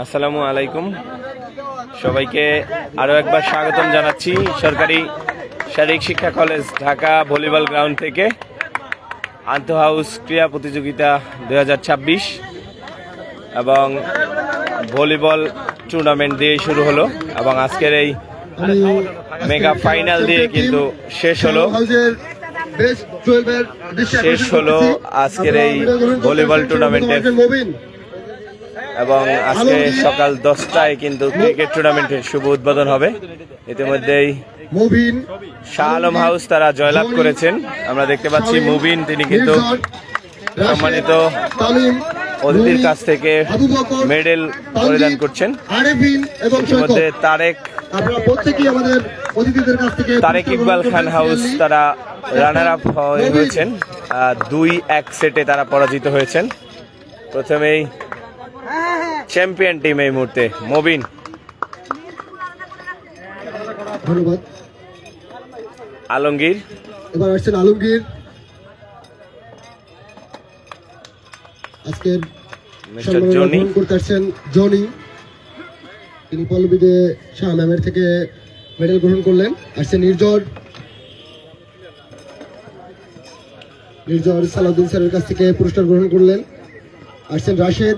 আসসালামু আলাইকুম, সবাইকে আরও একবার স্বাগতম জানাচ্ছি সরকারি শারীরিক শিক্ষা কলেজ ঢাকা ভলিবল গ্রাউন্ড থেকে। আন্তঃ হাউস ক্রীড়া প্রতিযোগিতা 2026 এবং ভলিবল টুর্নামেন্ট দিয়ে শুরু হলো এবং আজকের এই মেগা ফাইনাল দিয়ে কিন্তু শেষ হলো আজকের এই ভলিবল টুর্নামেন্টের। এবং আজকে সকাল 10টায় কিন্তু ক্রিকেট টুর্নামেন্টের শুভ উদ্বোধন হবে। ইতিমধ্যেই শাহ আলম হাউস তারা জয়লাভ করেছেন। আমরা দেখতে পাচ্ছি মুবিন তিনি কিন্তু সম্মানিত অতিথির কাছ থেকে মেডেল পরিধান করছেন। ইতিমধ্যে তারেক ইকবাল খান হাউস তারা রানার আপ হয়েছেন, 2-1 সেটে তারা পরাজিত হয়েছেন। প্রথমেই চ্যাম্পিয়ন টিম এই মুহূর্তে মুবিন। ধন্যবাদ। আলমগীর এবার আসছেন আলমগীর। আজকের জনি করতে আসছেন জনি, তিনি পল্লবীতে শাহ ম্যামের থেকে মেডেল গ্রহণ করলেন। আসছেন নির্জর সালাউদ্দিন স্যারের কাছ থেকে পুরস্কার গ্রহণ করলেন। আসছেন রাশেদ